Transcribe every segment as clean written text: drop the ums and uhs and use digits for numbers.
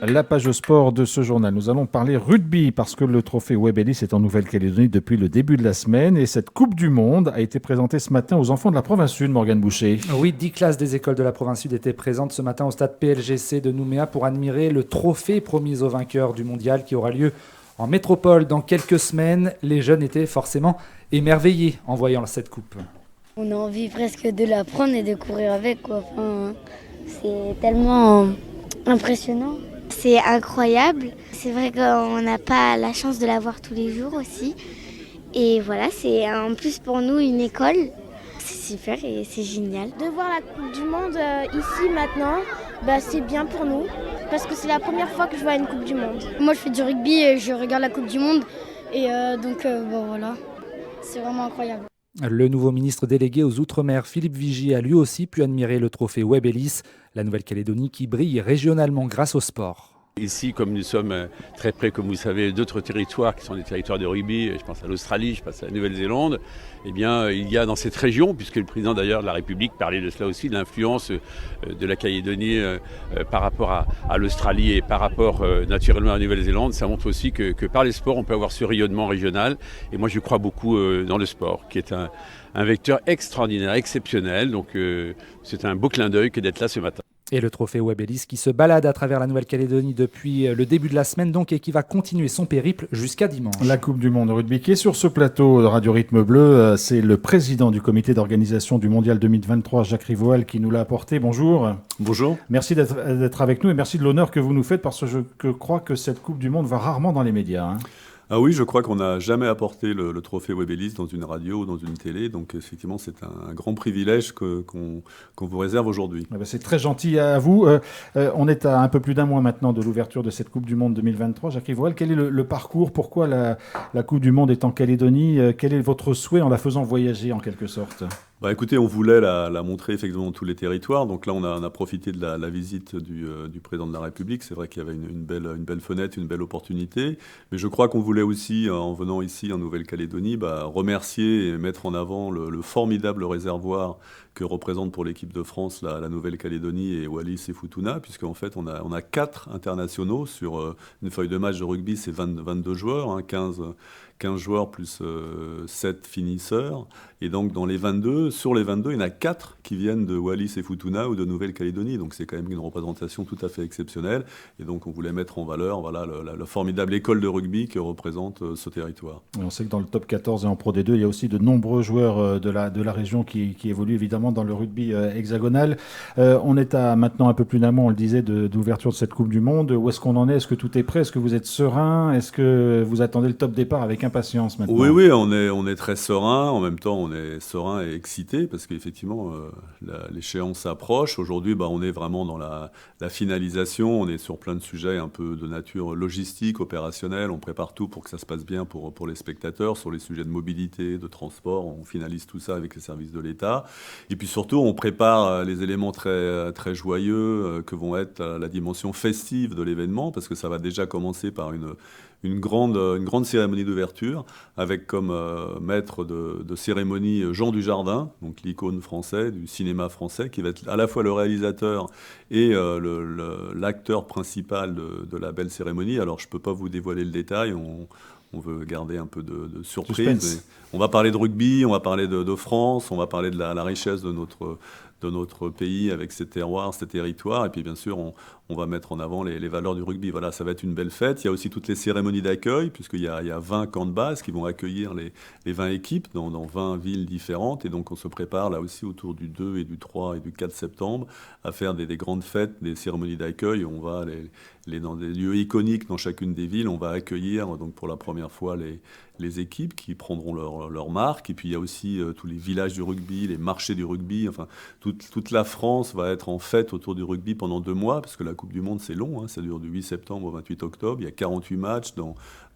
La page sport de ce journal. Nous allons parler rugby parce que le trophée Webb Ellis est en Nouvelle-Calédonie depuis le début de la semaine et cette Coupe du Monde a été présentée ce matin aux enfants de la province sud, Morgane Boucher. Oui, 10 classes des écoles de la province sud étaient présentes ce matin au stade PLGC de Nouméa pour admirer le trophée promis aux vainqueurs du mondial qui aura lieu en métropole dans quelques semaines. Les jeunes étaient forcément émerveillés en voyant cette coupe. On a envie presque de la prendre et de courir avec, quoi. Enfin, c'est tellement impressionnant. C'est incroyable. C'est vrai qu'on n'a pas la chance de la voir tous les jours aussi. Et voilà, c'est en plus pour nous une école. C'est super et c'est génial. De voir la Coupe du Monde ici maintenant, c'est bien pour nous. Parce que c'est la première fois que je vois une Coupe du Monde. Moi, je fais du rugby et je regarde la Coupe du Monde. Et donc, voilà, c'est vraiment incroyable. Le nouveau ministre délégué aux Outre-mer, Philippe Vigier, a lui aussi pu admirer le trophée Webb Ellis, la Nouvelle-Calédonie qui brille régionalement grâce au sport. Ici, comme nous sommes très près, comme vous savez, d'autres territoires qui sont des territoires de rugby, je pense à l'Australie, je pense à la Nouvelle-Zélande, eh bien, il y a dans cette région, puisque le président d'ailleurs de la République parlait de cela aussi, de l'influence de la Calédonie par rapport à l'Australie et par rapport naturellement à la Nouvelle-Zélande, ça montre aussi que par les sports, on peut avoir ce rayonnement régional. Et moi, je crois beaucoup dans le sport, qui est un vecteur extraordinaire, exceptionnel. Donc, c'est un beau clin d'œil que d'être là ce matin. Et le trophée Webb Ellis qui se balade à travers la Nouvelle-Calédonie depuis le début de la semaine donc et qui va continuer son périple jusqu'à dimanche. La Coupe du Monde de rugby qui est sur ce plateau de Radio Rythme Bleu, c'est le président du comité d'organisation du Mondial 2023, Jacques Rivoal, qui nous l'a apporté. Bonjour. Bonjour. Merci d'être avec nous et merci de l'honneur que vous nous faites parce que je crois que cette Coupe du Monde va rarement dans les médias. Hein. Ah oui, je crois qu'on n'a jamais apporté le trophée Webb Ellis dans une radio ou dans une télé. Donc effectivement, c'est un grand privilège qu'on vous réserve aujourd'hui. C'est très gentil à vous. On est à un peu plus d'un mois maintenant de l'ouverture de cette Coupe du Monde 2023. Jacques Rivoal, quel est le parcours? Pourquoi la Coupe du Monde est en Calédonie? Quel est votre souhait en la faisant voyager en quelque sorte? Écoutez, on voulait la montrer effectivement dans tous les territoires. Donc là, on a profité de la visite du président de la République. C'est vrai qu'il y avait une belle fenêtre, une belle opportunité. Mais je crois qu'on voulait aussi, en venant ici en Nouvelle-Calédonie, remercier et mettre en avant le formidable réservoir que représente pour l'équipe de France la Nouvelle-Calédonie et Wallis et Futuna, puisqu'en fait, on a 4 internationaux sur une feuille de match de rugby, c'est 22 joueurs, hein, 15 joueurs plus 7 finisseurs. Et donc, sur les 22, il y en a 4 qui viennent de Wallis et Futuna ou de Nouvelle-Calédonie. Donc, c'est quand même une représentation tout à fait exceptionnelle. Et donc, on voulait mettre en valeur la formidable école de rugby que représente ce territoire. On sait que dans le top 14 et en Pro D2, il y a aussi de nombreux joueurs de la région qui évoluent évidemment dans le rugby hexagonal. On est à maintenant un peu plus d'un mois, on le disait, d'ouverture de cette Coupe du Monde. Où est-ce qu'on en est? Est-ce que tout est prêt? Est-ce que vous êtes serein? Est-ce que vous attendez le top départ avec impatience maintenant? Oui, on est très serein. En même temps, on est serein et excité parce qu'effectivement, l'échéance approche. Aujourd'hui, on est vraiment dans la finalisation. On est sur plein de sujets un peu de nature logistique, opérationnelle. On prépare tout pour que ça se passe bien pour les spectateurs. Sur les sujets de mobilité, de transport, on finalise tout ça avec les services de l'État. Et puis surtout, on prépare les éléments très, très joyeux que vont être la dimension festive de l'événement parce que ça va déjà commencer par une grande cérémonie d'ouverture avec comme maître de cérémonie Jean Dujardin, donc l'icône français du cinéma français, qui va être à la fois le réalisateur et l'acteur principal de la belle cérémonie. Alors je ne peux pas vous dévoiler le détail, on veut garder un peu de surprise. On va parler de rugby, on va parler de France, on va parler de la richesse de notre pays avec ses terroirs, ses territoires. Et puis bien sûr, on va mettre en avant les valeurs du rugby. Voilà, ça va être une belle fête. Il y a aussi toutes les cérémonies d'accueil, puisqu'il y a 20 camps de base qui vont accueillir les 20 équipes dans 20 villes différentes. Et donc on se prépare là aussi autour du 2 et du 3 et du 4 septembre à faire des grandes fêtes, des cérémonies d'accueil. On va dans des lieux iconiques dans chacune des villes. On va accueillir donc pour la première fois les équipes qui prendront leur marque. Et puis il y a aussi tous les villages du rugby, les marchés du rugby. Enfin, toute la France va être en fête autour du rugby pendant 2 mois, parce que la Coupe du Monde, c'est long. Hein, ça dure du 8 septembre au 28 octobre. Il y a 48 matchs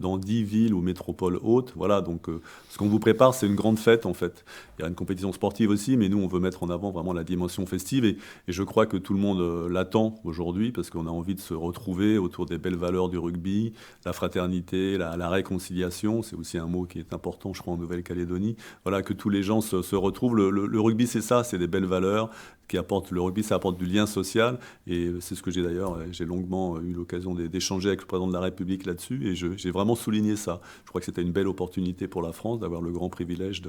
dans 10 villes ou métropoles hautes. Voilà, donc ce qu'on vous prépare, c'est une grande fête, en fait. Il y a une compétition sportive aussi, mais nous, on veut mettre en avant vraiment la dimension festive. Et je crois que tout le monde l'attend aujourd'hui, parce qu'on a envie de se retrouver autour des belles valeurs du rugby, la fraternité, la réconciliation. C'est aussi un mot qui est important, je crois, en Nouvelle-Calédonie. Voilà, que tous les gens se retrouvent. Le rugby, c'est ça, c'est des belles valeurs, apporte le rugby, ça apporte du lien social, et c'est ce que j'ai longuement eu l'occasion d'échanger avec le président de la République là-dessus, et j'ai vraiment souligné ça. Je crois que c'était une belle opportunité pour la France d'avoir le grand privilège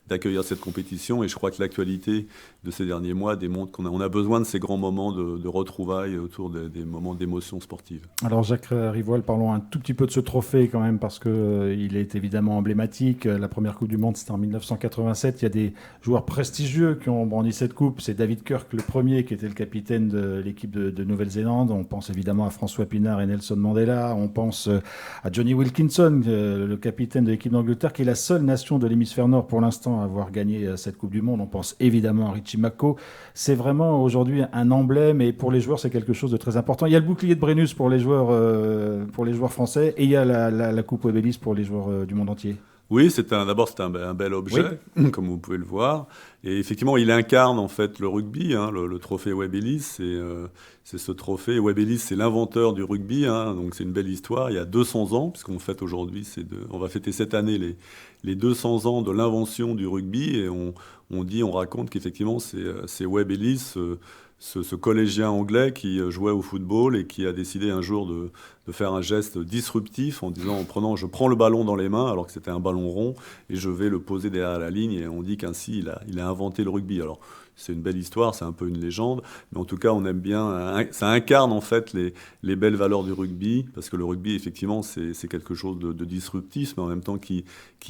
d'accueillir cette compétition, et je crois que l'actualité de ces derniers mois démontre qu'on a besoin de ces grands moments de retrouvailles autour des moments d'émotion sportive. Alors Jacques Rivoal, parlons un tout petit peu de ce trophée quand même, parce qu'il est évidemment emblématique. La première Coupe du Monde, c'était en 1987. Il y a des joueurs prestigieux qui ont brandi cette coupe. C'est David Kirk, le premier, qui était le capitaine de l'équipe de Nouvelle-Zélande. On pense évidemment à François Pinard et Nelson Mandela. On pense à Johnny Wilkinson, le capitaine de l'équipe d'Angleterre, qui est la seule nation de l'hémisphère nord pour l'instant à avoir gagné cette Coupe du Monde. On pense évidemment à Richie McCaw. C'est vraiment aujourd'hui un emblème, et pour les joueurs, c'est quelque chose de très important. Il y a le bouclier de Brennus pour les joueurs français, et il y a la Coupe Webelis pour les joueurs du monde entier. Oui, d'abord c'est un bel objet, oui, comme vous pouvez le voir. Et effectivement, il incarne en fait le rugby, le trophée Webb Ellis. C'est ce trophée. Webb Ellis, c'est l'inventeur du rugby, donc c'est une belle histoire. Il y a 200 ans, puisqu'on fête aujourd'hui, on va fêter cette année les 200 ans de l'invention du rugby, et on raconte qu'effectivement c'est Webb Ellis, ce collégien anglais qui jouait au football et qui a décidé un jour de faire un geste disruptif en disant, je prends le ballon dans les mains, alors que c'était un ballon rond, et je vais le poser derrière la ligne, et on dit qu'ainsi il a inventé le rugby. Alors c'est une belle histoire, c'est un peu une légende, mais en tout cas on aime bien, ça incarne en fait les belles valeurs du rugby, parce que le rugby effectivement c'est quelque chose de disruptif, mais en même temps qui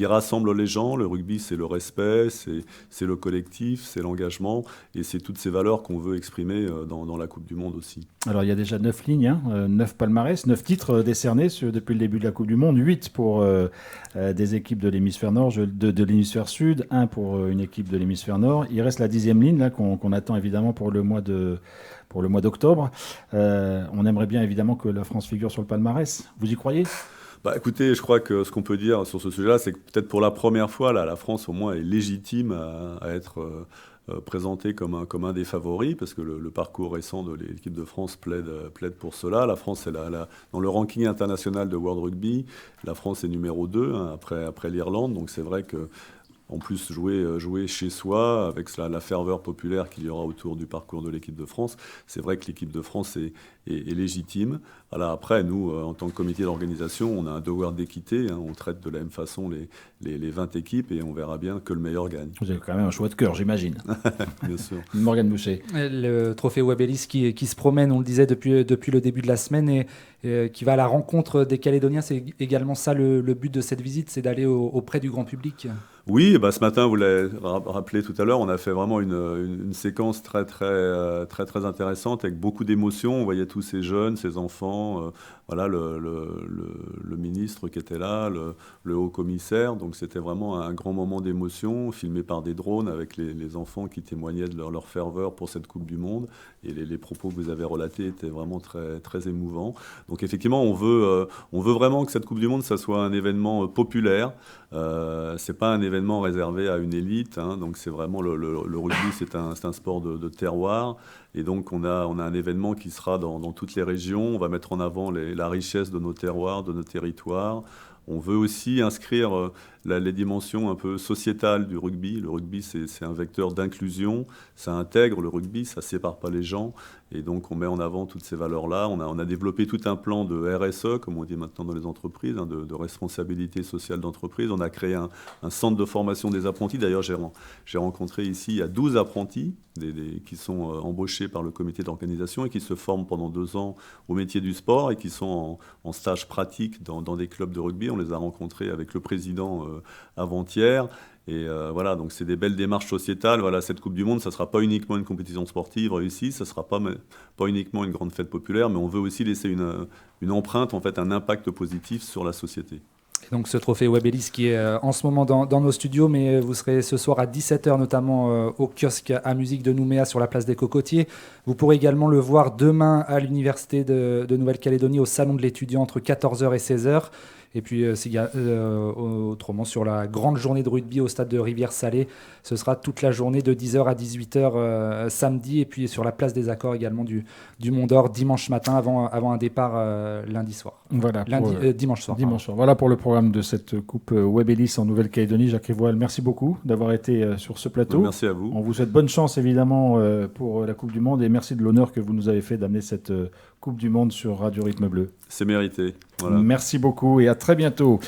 rassemble les gens. Le rugby, c'est le respect, c'est le collectif, c'est l'engagement, et c'est toutes ces valeurs qu'on veut exprimer dans la Coupe du Monde aussi. Alors il y a déjà 9 lignes, 9 palmarès, 9 titres décernés depuis le début de la Coupe du Monde, 8 pour des équipes de l'hémisphère nord, de l'hémisphère sud, 1 pour une équipe de l'hémisphère nord. Il reste la 10e ligne là, qu'on attend évidemment pour le mois d'octobre. On aimerait bien évidemment que la France figure sur le palmarès. Vous y croyez ? Écoutez, je crois que ce qu'on peut dire sur ce sujet-là, c'est que peut-être pour la première fois, là, la France au moins est légitime à être présentée comme un des favoris, parce que le parcours récent de l'équipe de France plaide pour cela. La France est dans le ranking international de World Rugby. La France est numéro 2 après l'Irlande, donc c'est vrai que en plus, jouer chez soi, avec la ferveur populaire qu'il y aura autour du parcours de l'équipe de France, c'est vrai que l'équipe de France est légitime. Alors après, nous, en tant que comité d'organisation, on a un devoir d'équité. On traite de la même façon les 20 équipes, et on verra bien que le meilleur gagne. Vous avez quand même un choix de cœur, j'imagine. Bien sûr. Morgane Boucher. Le trophée Webb Ellis qui se promène, on le disait, depuis le début de la semaine, et qui va à la rencontre des Calédoniens. C'est également ça le but de cette visite, c'est d'aller auprès du grand public. Oui, ce matin, vous l'avez rappelé tout à l'heure, on a fait vraiment une séquence très, très, très, très intéressante, avec beaucoup d'émotions. On voyait tous ces jeunes, ces enfants, le ministre qui était là, le haut commissaire. Donc c'était vraiment un grand moment d'émotion, filmé par des drones, avec les enfants qui témoignaient de leur ferveur pour cette Coupe du Monde. Et les propos que vous avez relatés étaient vraiment très, très émouvants. Donc effectivement, on veut vraiment que cette Coupe du Monde, ça soit un événement populaire. C'est pas un événement réservé à une élite, donc c'est vraiment le rugby, c'est un sport de terroir, et donc on a un événement qui sera dans toutes les régions. On va mettre en avant la richesse de nos terroirs, de nos territoires. On veut aussi inscrire les dimensions un peu sociétales du rugby. Le rugby, c'est un vecteur d'inclusion, ça intègre le rugby, ça sépare pas les gens. Et donc, on met en avant toutes ces valeurs-là. On a développé tout un plan de RSE, comme on dit maintenant dans les entreprises, de responsabilité sociale d'entreprise. On a créé un centre de formation des apprentis. D'ailleurs, j'ai rencontré ici, il y a 12 apprentis qui sont embauchés par le comité d'organisation et qui se forment pendant 2 ans au métier du sport et qui sont en stage pratique dans des clubs de rugby. On les a rencontrés avec le président avant-hier. Et voilà, donc c'est des belles démarches sociétales. Voilà, cette Coupe du Monde, ça ne sera pas uniquement une compétition sportive réussie, ça ne sera pas uniquement une grande fête populaire, mais on veut aussi laisser une empreinte, en fait, un impact positif sur la société. Et donc ce trophée Webb Ellis qui est en ce moment dans nos studios, mais vous serez ce soir à 17h notamment au kiosque à musique de Nouméa sur la place des Cocotiers. Vous pourrez également le voir demain à l'Université de Nouvelle-Calédonie au Salon de l'étudiant entre 14h et 16h. Et puis autrement sur la grande journée de rugby au stade de Rivière-Salée, ce sera toute la journée de 10h à 18h samedi, et puis sur la place des Accords également du Mont d'Or dimanche matin avant un départ lundi soir. Voilà, dimanche soir. Dimanche soir. Voilà pour le programme de cette Coupe Web Ellis en Nouvelle-Calédonie. Jacques Rivoal, merci beaucoup d'avoir été sur ce plateau. Merci à vous. On vous souhaite bonne chance évidemment pour la Coupe du Monde et merci de l'honneur que vous nous avez fait d'amener cette Coupe du Monde sur Radio Rythme Bleu. C'est mérité. Voilà. Merci beaucoup et à très bientôt.